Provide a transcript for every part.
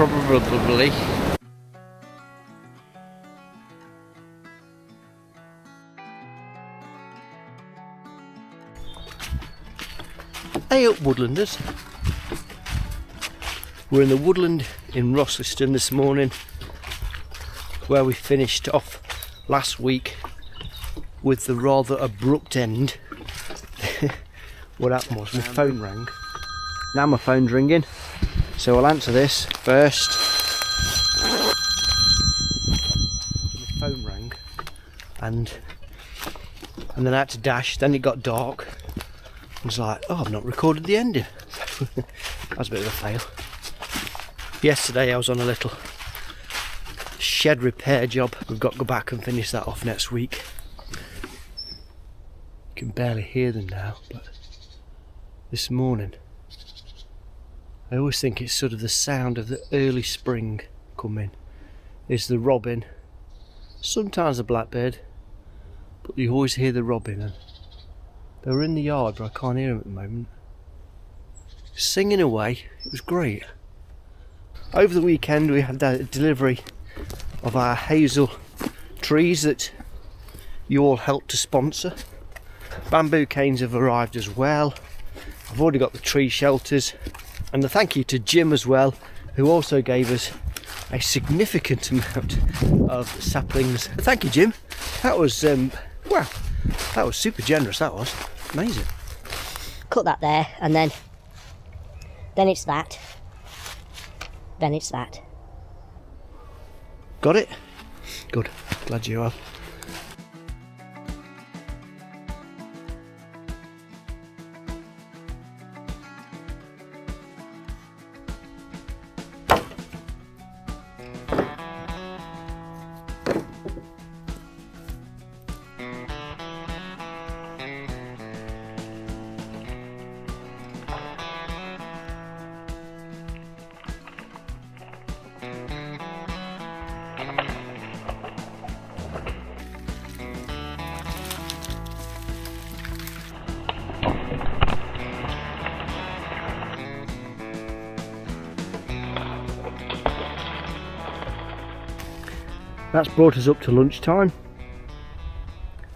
probably. Ayup Woodlanders. We're in the woodland in Rosliston this morning, where we finished off last week with the rather abrupt end. What happened was my phone rang. Now my phone's ringing, so I'll answer this first. My phone rang, and then I had to dash. Then it got dark. I was like, oh, I've not recorded the ending. That was a bit of a fail. Yesterday I was on a little shed repair job. We've got to go back and finish that off next week. You can barely hear them now, but this morning I always think it's sort of the sound of the early spring coming. It's the robin, sometimes the blackbird, but you always hear the robin. And they were in the yard, but I can't hear them at the moment. Singing away, it was great. Over the weekend we had a delivery of our hazel trees that you all helped to sponsor. Bamboo canes have arrived as well. I've already got the tree shelters, and a thank you to Jim as well, who also gave us a significant amount of saplings. Thank you, Jim. That was wow, that was super generous. That was amazing. Cut that there, and then it's that, then it's that. Got it? Good. Glad you have. That's brought us up to lunchtime.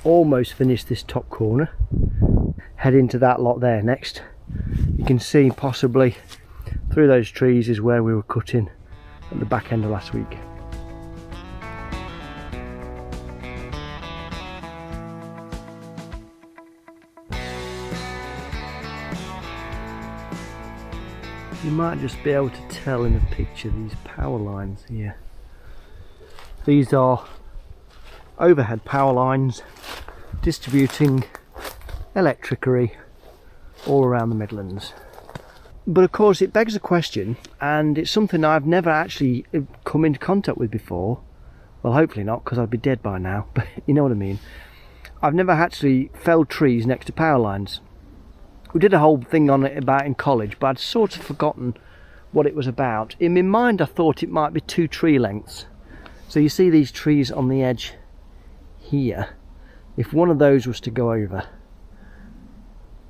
Almost finished this top corner. Head into that lot there next. You can see possibly through those trees is where we were cutting at the back end of last week. You might just be able to tell in the picture these power lines here. These are overhead power lines distributing electricery all around the Midlands. But of course it begs a question, and it's something I've never actually come into contact with before. Well, hopefully not, because I'd be dead by now, but you know what I mean. I've never actually felled trees next to power lines. We did a whole thing on it about in college, but I'd sort of forgotten what it was about. In my mind I thought it might be 2 tree lengths. So you see these trees on the edge here. If one of those was to go over,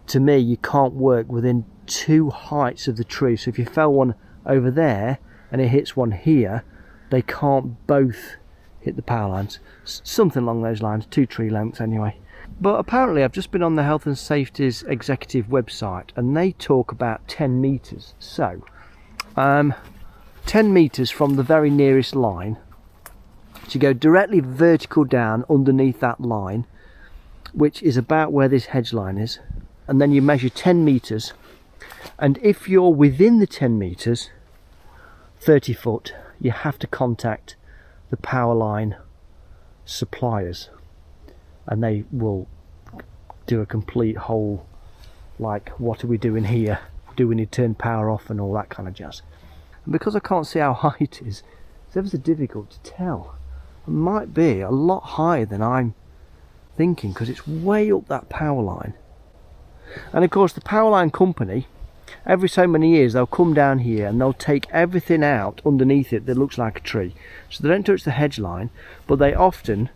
to me you can't work within 2 heights of the tree. So if you fell one over there and it hits one here, they can't both hit the power lines. Something along those lines, 2 tree lengths anyway. But apparently I've just been on the Health and Safety's executive website, and they talk about 10 metres. So 10 metres from the very nearest line. So you go directly vertical down underneath that line, which is about where this hedge line is, and then you measure 10 metres, and if you're within the 10 metres, 30 foot, you have to contact the power line suppliers, and they will do a complete whole, like, what are we doing here? Do we need to turn power off and all that kind of jazz? And because I can't see how high it is, it's ever so difficult to tell. It might be a lot higher than I'm thinking, because it's way up that power line. And of course the power line company, every so many years they'll come down here and they'll take everything out underneath it that looks like a tree. So they don't touch the hedge line, but they often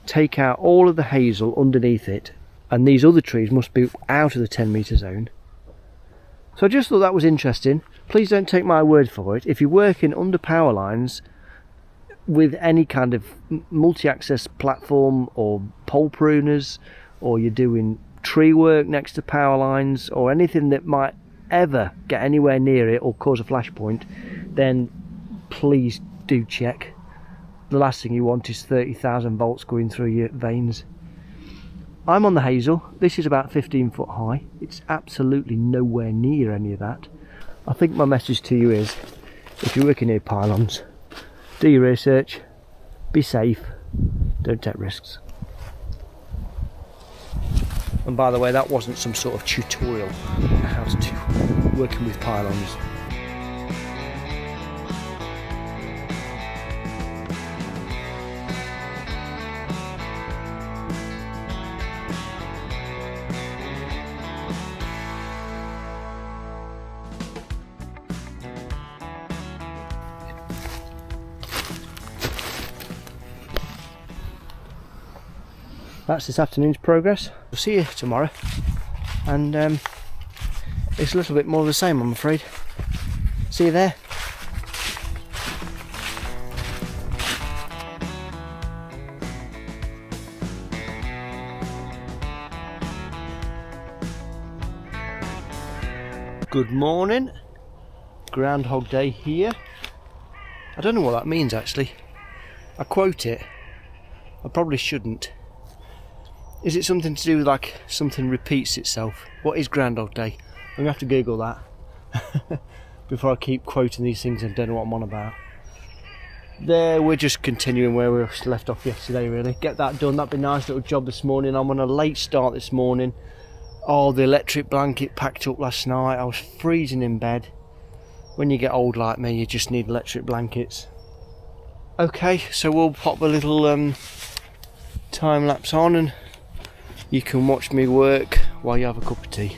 take out all of the hazel underneath it, and these other trees must be out of the 10 metre zone. So I just thought that was interesting. Please don't take my word for it. If you're working under power lines with any kind of multi-access platform or pole pruners, or you're doing tree work next to power lines, or anything that might ever get anywhere near it or cause a flashpoint, then please do check. The last thing you want is 30,000 volts going through your veins. I'm on the Hazel. This is about 15 foot high. It's absolutely nowhere near any of that. I think my message to you is, if you're working near pylons, do your research, be safe, don't take risks. And by the way, that wasn't some sort of tutorial on how to do working with pylons. That's this afternoon's progress. We'll see you tomorrow, and it's a little bit more of the same, I'm afraid. See you there. Good morning. Groundhog Day here. I don't know what that means actually. I quote it. I probably shouldn't. Is it something to do with like something repeats itself? What is Groundhog Day? I'm gonna have to Google that before I keep quoting these things and don't know what I'm on about. There, we're just continuing where we left off yesterday really. Get that done, that'd be a nice little job this morning. I'm on a late start this morning. Oh, the electric blanket packed up last night. I was freezing in bed. When you get old like me, you just need electric blankets. Okay, so we'll pop a little time lapse on and you can watch me work while you have a cup of tea.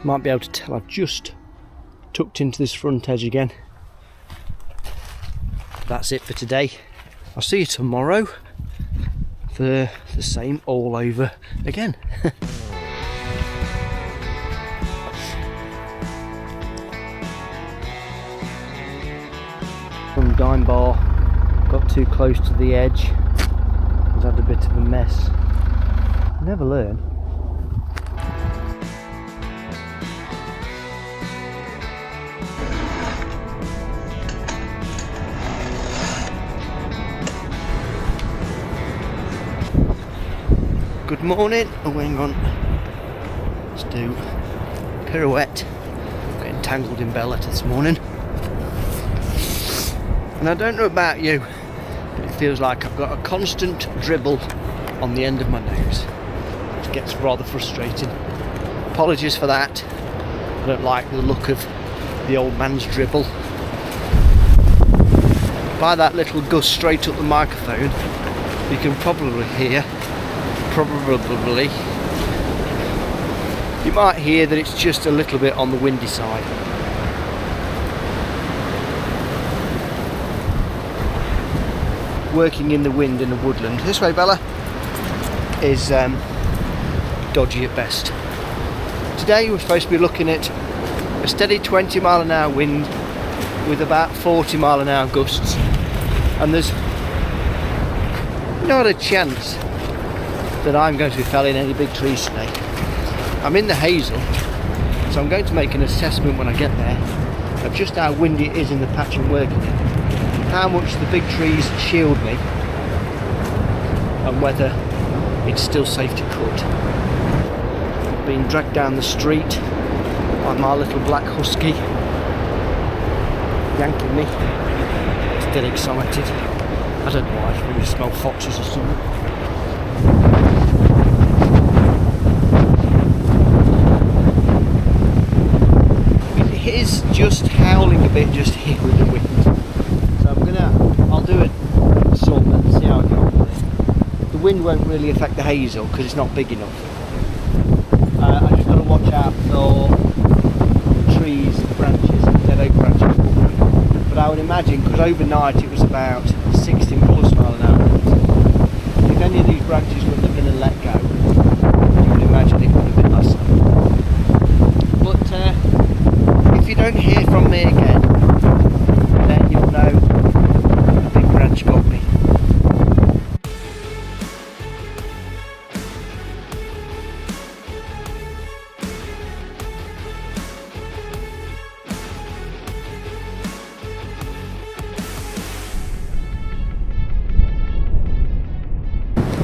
Might be able to tell I've just tucked into this front edge again. That's it for today. I'll see you tomorrow for the same all over again. From Dime Bar, got too close to the edge, was had a bit of a mess. Never learn. Good morning. Oh, hang on. Let's do pirouette. Getting tangled in belllet this morning. And I don't know about you, but it feels like I've got a constant dribble on the end of my nose, which gets rather frustrating. Apologies for that. I don't like the look of the old man's dribble. By that little gust straight up the microphone, you can probably hear. You might hear that it's just a little bit on the windy side. Working in the wind in a woodland, this way Bella, is dodgy at best. Today we're supposed to be looking at a steady 20 mile an hour wind with about 40 mile an hour gusts, and there's not a chance that I'm going to be felling any big trees today. I'm in the Hazel, so I'm going to make an assessment when I get there of just how windy it is in the patch I'm working in, how much the big trees shield me, and whether it's still safe to cut. Being dragged down the street by my little black husky yanking me. He's dead excited. I don't know why, I probably smell foxes or something. It is just howling a bit just here with the wind. So I'll do it some and see how I get on with it. The wind won't really affect the hazel because it's not big enough. I just got to watch out for trees, branches, dead oak branches. But I would imagine, because overnight it was about 60 plus mile an hour, if any of these branches wouldn't have been let go, you would imagine it would have been last night. But if you don't hear from me again, then you'll know a big branch got me.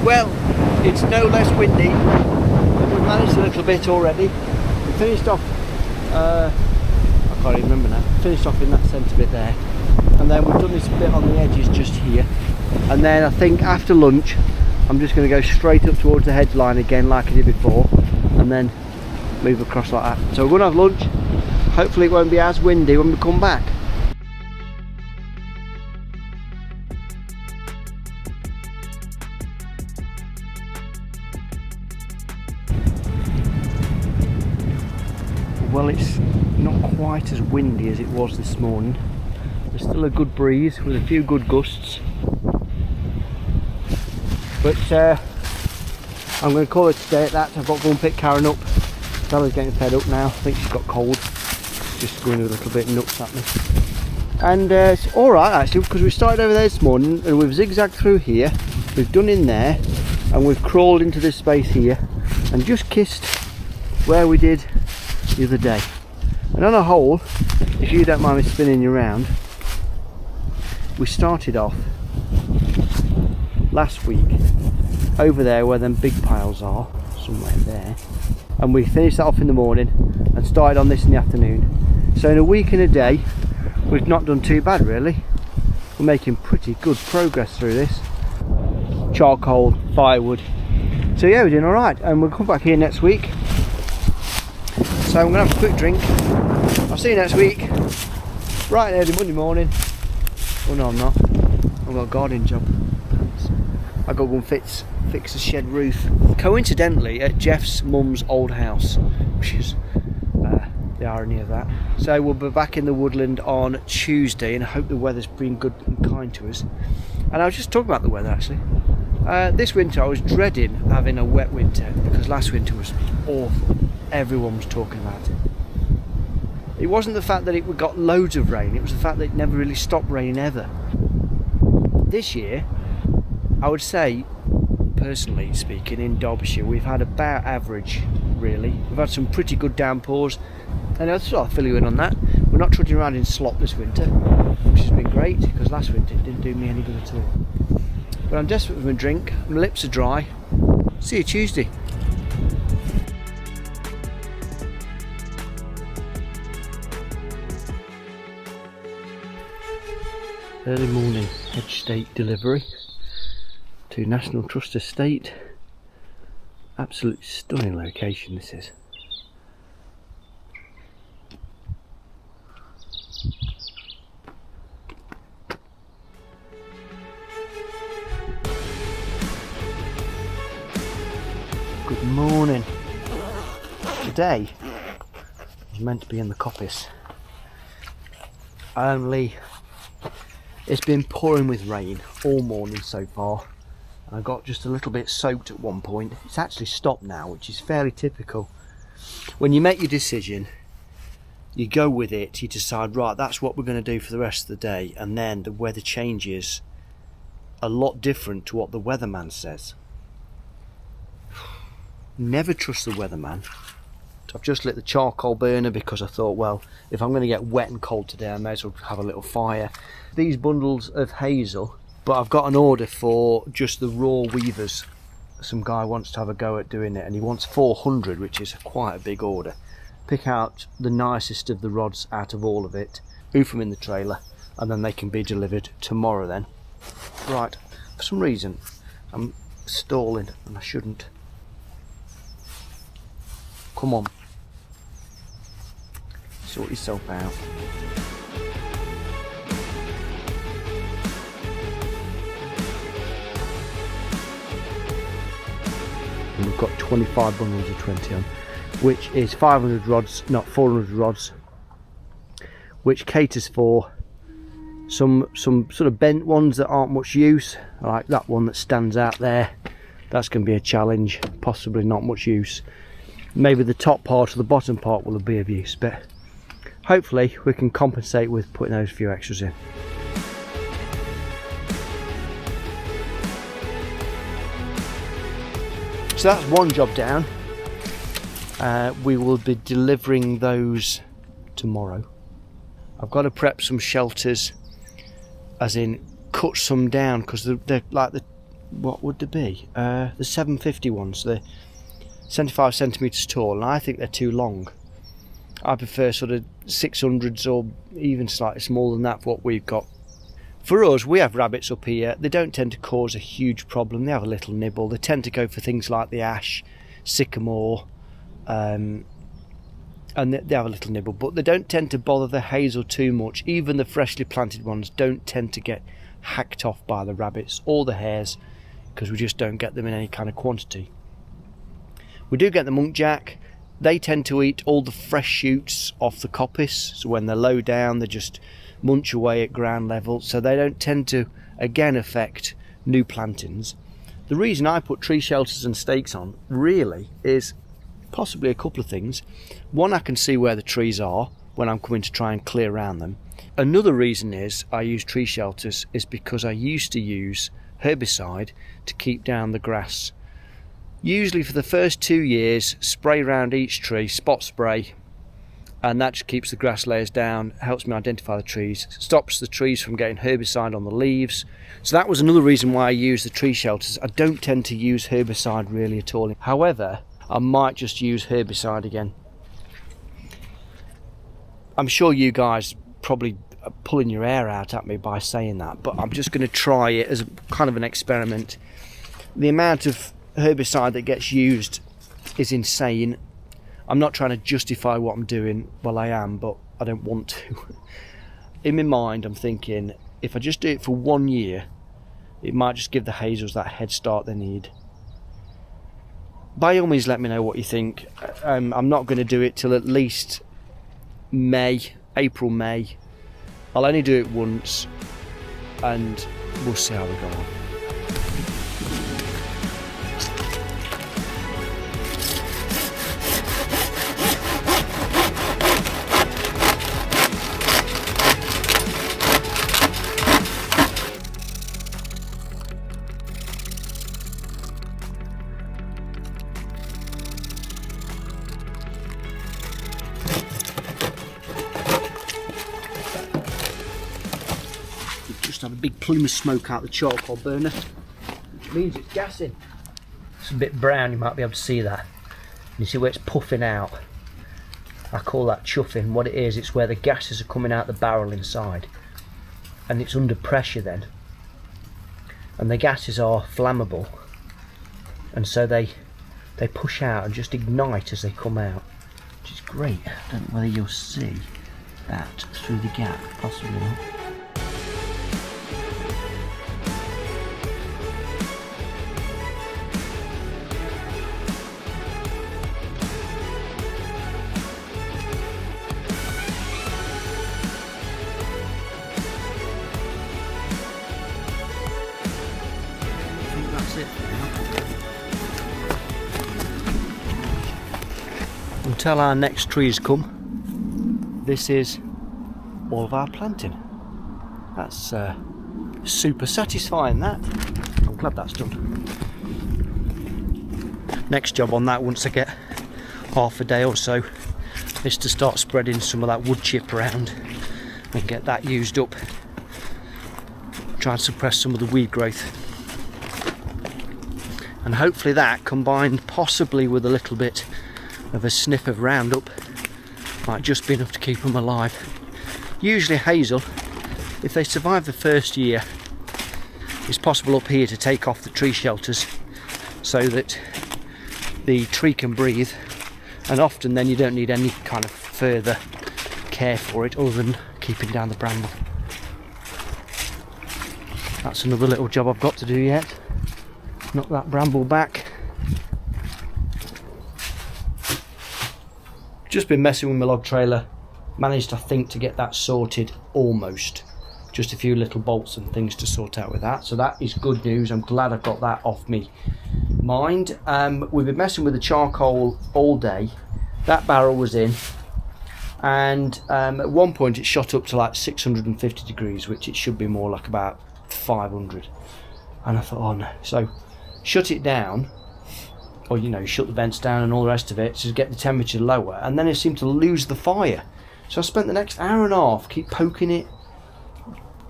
Well, it's no less windy. We've managed a little bit already. We finished off, I can't even remember now, finished off in that centre bit there. And then we've done this bit on the edges just here. And then I think after lunch, I'm just going to go straight up towards the hedge line again like I did before. And then move across like that. So we're going to have lunch. Hopefully it won't be as windy when we come back. Well, it's not quite as windy as it was this morning. There's still a good breeze with a few good gusts. But I'm going to call it today at that. I've got to go and pick Karen up. Bella's getting fed up now. I think she's got cold. Just going a little bit nuts at me. And it's alright actually, because we started over there this morning and we've zigzagged through here. We've done in there and we've crawled into this space here and just kissed where we did the other day. And on a whole, if you don't mind me spinning you around, we started off last week over there where them big piles are, somewhere there, and we finished that off in the morning and started on this in the afternoon. So in a week and a day we've not done too bad really. We're making pretty good progress through this. Charcoal, firewood, so yeah, we're doing alright, and we'll come back here next week. So I'm going to have a quick drink. I'll see you next week, bright and early Monday morning. Oh no, I'm not. I've got a gardening job. I've got to go and fix the shed roof. Coincidentally, at Jeff's mum's old house, which is the irony of that. So we'll be back in the woodland on Tuesday, and I hope the weather's been good and kind to us. And I was just talking about the weather actually. This winter I was dreading having a wet winter because last winter was awful. Everyone was talking about it. It wasn't the fact that it got loads of rain, it was the fact that it never really stopped raining ever. This year, I would say, personally speaking, in Derbyshire, we've had about average, really. We've had some pretty good downpours, and I'll sort of fill you in on that. We're not trudging around in slop this winter, which has been great, because last winter it didn't do me any good at all. But I'm desperate for my drink, my lips are dry. See you Tuesday. Early morning hedge stake delivery to National Trust Estate. Absolutely stunning location this is. Good morning. Today was meant to be in the coppice, only it's been pouring with rain all morning so far. I got just a little bit soaked at one point. It's actually stopped now, which is fairly typical. When you make your decision, you go with it, you decide, right, that's what we're going to do for the rest of the day, and then the weather changes a lot different to what the weatherman says. Never trust the weatherman. I've just lit the charcoal burner because I thought, well, if I'm going to get wet and cold today, I may as well have a little fire. These bundles of hazel, but I've got an order for just the raw weavers. Some guy wants to have a go at doing it, and he wants 400, which is quite a big order. pick out the nicest of the rods out of all of it, oof them in the trailer, and then they can be delivered tomorrow then. Right, for some reason I'm stalling and I shouldn't. Come on, sort yourself out. And we've got 25 bundles of 20 on, which is 500 rods, not 400 rods, which caters for some sort of bent ones that aren't much use, like that one that stands out there. That's going to be a challenge, possibly not much use. Maybe the top part or the bottom part will be of use, but hopefully we can compensate with putting those few extras in. So that's one job down. We will be delivering those tomorrow. I've got to prep some shelters, as in cut some down, because they're like the, what would they be? The 750 ones. They're 75 centimetres tall, and I think they're too long. I prefer sort of 600s or even slightly smaller than that for what we've got. For us, we have rabbits up here. They don't tend to cause a huge problem. They have a little nibble. They tend to go for things like the ash, sycamore, and they have a little nibble, but they don't tend to bother the hazel too much. Even the freshly planted ones don't tend to get hacked off by the rabbits or the hares, because we just don't get them in any kind of quantity. We do get the munkjack. They tend to eat all the fresh shoots off the coppice, so when they're low down they just munch away at ground level, so they don't tend to again affect new plantings. The reason I put tree shelters and stakes on really is possibly a couple of things. One, I can see where the trees are when I'm coming to try and clear around them. Another reason is I use tree shelters is because I used to use herbicide to keep down the grass. Usually for the first 2 years, spray around each tree, spot spray, and that just keeps the grass layers down, helps me identify the trees, stops the trees from getting herbicide on the leaves. So that was another reason why I use the tree shelters. I don't tend to use herbicide really at all. However, I might just use herbicide again. I'm sure you guys probably are pulling your hair out at me by saying that, but I'm just going to try it as kind of an experiment. The amount of herbicide that gets used is insane. I'm not trying to justify what I'm doing. Well, I am, but I don't want to. In my mind, I'm thinking if I just do it for 1 year, it might just give the hazels that head start they need. By all means, let me know what you think. I'm not going to do it till at least April, May. I'll only do it once, and we'll see how we go on. Had a big plume of smoke out the charcoal burner, which means it's gassing. It's a bit brown, you might be able to see that. You see where it's puffing out? I call that chuffing. What it is, it's where the gases are coming out the barrel inside, and it's under pressure then, and the gases are flammable, and so they push out and just ignite as they come out, which is great. I don't know whether you'll see that through the gap, possibly not. Until our next trees come, this is all of our planting. That's super satisfying, that. I'm glad that's done. Next job on that, once I get half a day or so, is to start spreading some of that wood chip around and get that used up. Try and suppress some of the weed growth. And hopefully that, combined possibly with a little bit of a sniff of Roundup, might just be enough to keep them alive. Usually hazel, if they survive the first year, it's possible up here to take off the tree shelters so that the tree can breathe, and often then you don't need any kind of further care for it other than keeping down the bramble. That's another little job I've got to do yet. Knock that bramble back. Just been messing with my log trailer. Managed, I think, to get that sorted almost. Just a few little bolts and things to sort out with that. So that is good news. I'm glad I've got that off me mind. We've been messing with the charcoal all day. That barrel was in. And at one point it shot up to like 650 degrees, which it should be more like about 500. And I thought, oh no. So shut it down. Or, you know, shut the vents down and all the rest of it to get the temperature lower, and then it seemed to lose the fire. So I spent the next hour and a half keep poking it,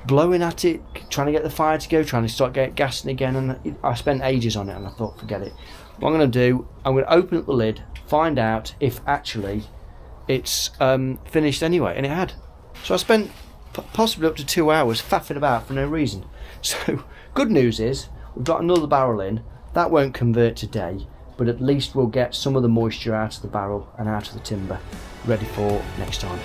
blowing at it, trying to get the fire to go, trying to start getting gassing again, and I spent ages on it, and I thought, forget it. What I'm going to do, I'm going to open up the lid, find out if actually it's finished anyway, and it had. So I spent possibly up to 2 hours faffing about for no reason. So good news is we've got another barrel in. That won't convert today, but at least we'll get some of the moisture out of the barrel and out of the timber, ready for next time.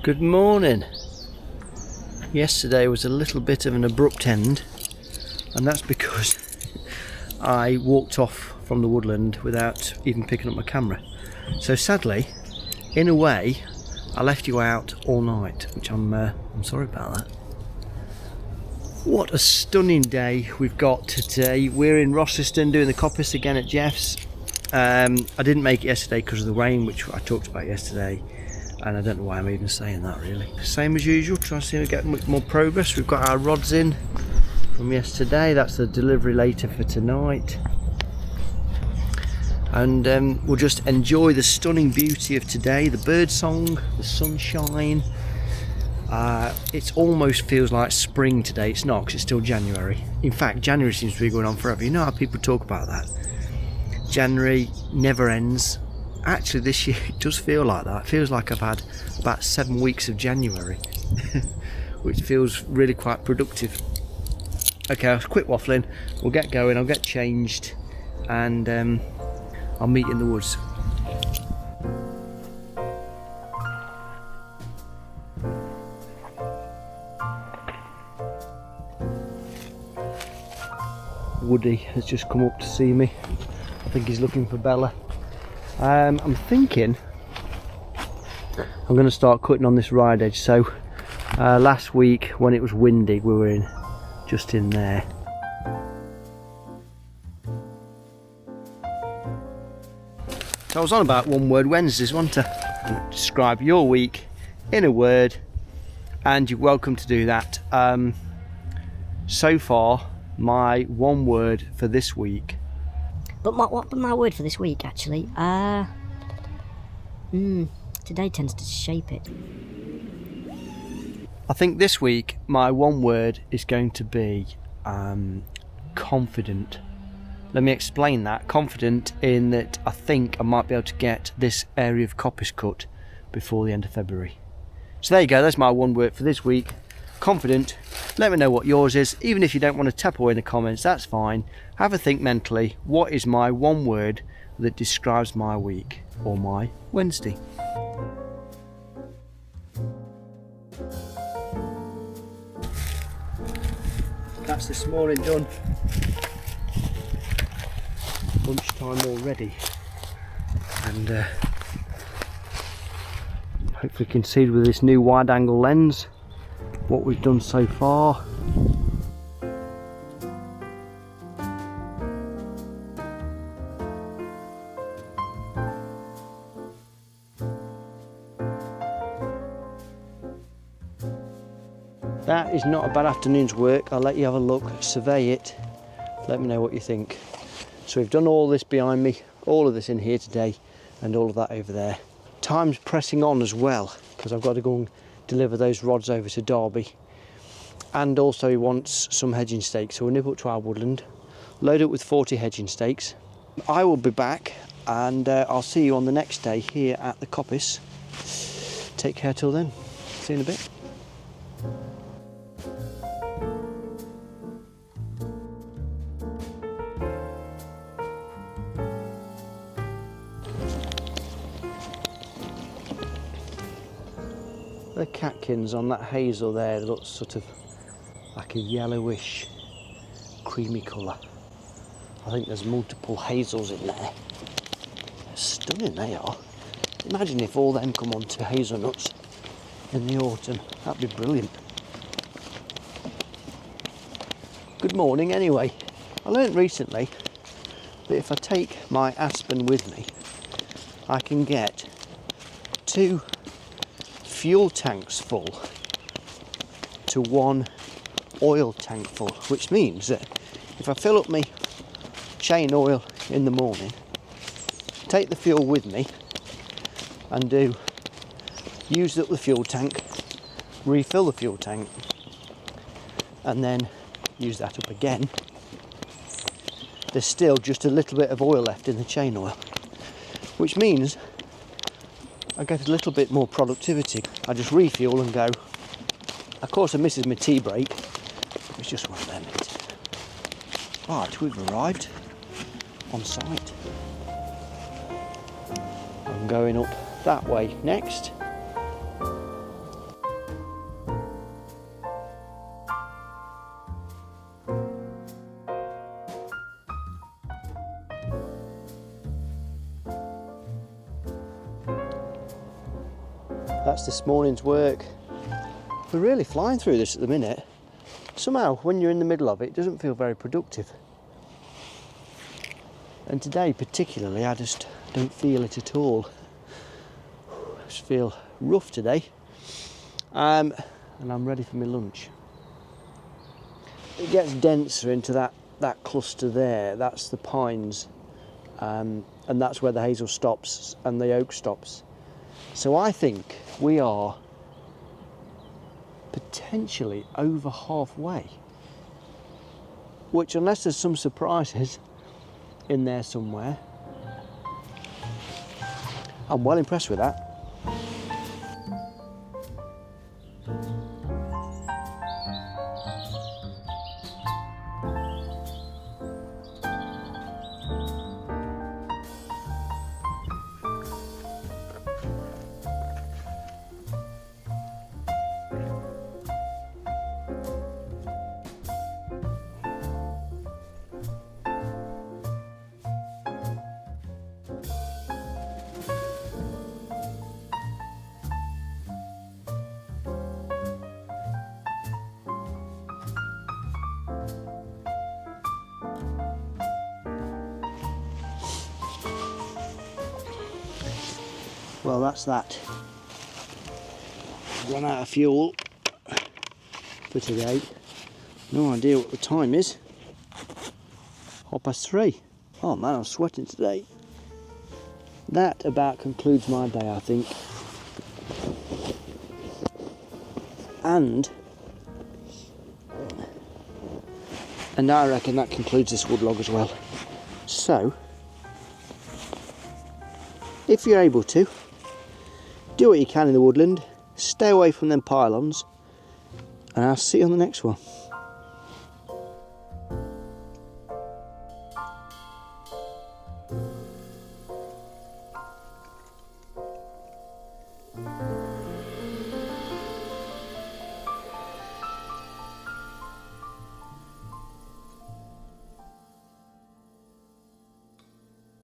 Good morning. Yesterday was a little bit of an abrupt end, and that's because I walked off from the woodland without even picking up my camera. So sadly, in a way, I left you out all night, which I'm sorry about that. What a stunning day we've got today. We're in Rosliston doing the coppice again at Jeff's. I didn't make it yesterday because of the rain, which I talked about yesterday, and I don't know why I'm even saying that really. Same as usual, trying to see if we get much more progress. We've got our rods in from yesterday. That's the delivery later for tonight, and we'll just enjoy the stunning beauty of today, the bird song, the sunshine. It almost feels like spring today. It's not, because it's still January. In fact, January seems to be going on forever. You know how people talk about that, January never ends. Actually this year it does feel like that. It feels like I've had about 7 weeks of January which feels really quite productive. Okay, I'll quit waffling, we'll get going, I'll get changed, and I'll meet you in the woods. Woody has just come up to see me. I think he's looking for Bella. I'm thinking I'm going to start cutting on this ride edge. So last week when it was windy we were just in there. So I was on about One Word Wednesdays, wasn't I? Describe your week in a word, and you're welcome to do that. So far my one word for this week. But what my word for this week actually? Today tends to shape it. I think this week my one word is going to be confident. Let me explain that. Confident in that I think I might be able to get this area of coppice cut before the end of February. So there you go, that's my one word for this week. Confident. Let me know what yours is. Even if you don't want to tap away in the comments, that's fine. Have a think mentally. What is my one word that describes my week or my Wednesday? That's this morning done. Lunchtime already, and hopefully you can see with this new wide angle lens what we've done so far. That is not a bad afternoon's work. I'll let you have a look, survey it, let me know what you think. So we've done all this behind me, all of this in here today, and all of that over there. time's pressing on as well, because I've got to go and deliver those rods over to Derby. And also he wants some hedging stakes, so we'll nip up to our woodland, load it with 40 hedging stakes. I will be back, and I'll see you on the next day here at the coppice. Take care till then. See you in a bit. The catkins on that hazel there looks sort of like a yellowish creamy colour. I think there's multiple hazels in there. Stunning they are. Imagine if all them come onto hazelnuts in the autumn. That'd be brilliant. Good morning anyway. I learnt recently that if I take my aspen with me, I can get 2 fuel tanks full to 1 oil tank full, which means that if I fill up my chain oil in the morning, take the fuel with me and use up the fuel tank, refill the fuel tank, and then use that up again, there's still just a little bit of oil left in the chain oil, which means I get a little bit more productivity. I just refuel and go. Of course I misses my tea break. It's just one of them, isn't it? Right, we've arrived on site. I'm going up that way next. That's this morning's work. We're really flying through this at the minute. Somehow, when you're in the middle of it, it doesn't feel very productive. And today, particularly, I just don't feel it at all. I just feel rough today. And I'm ready for my lunch. It gets denser into that cluster there. That's the pines. And that's where the hazel stops and the oak stops. So I think we are potentially over halfway, which, unless there's some surprises in there somewhere, I'm well impressed with that. Well, that's that. Run out of fuel for today. No idea what the time is. 3:30. Oh man, I'm sweating today. That about concludes my day, I think. And I reckon that concludes this woodlog as well. So, if you're able to, do what you can in the woodland, stay away from them pylons, and I'll see you on the next one.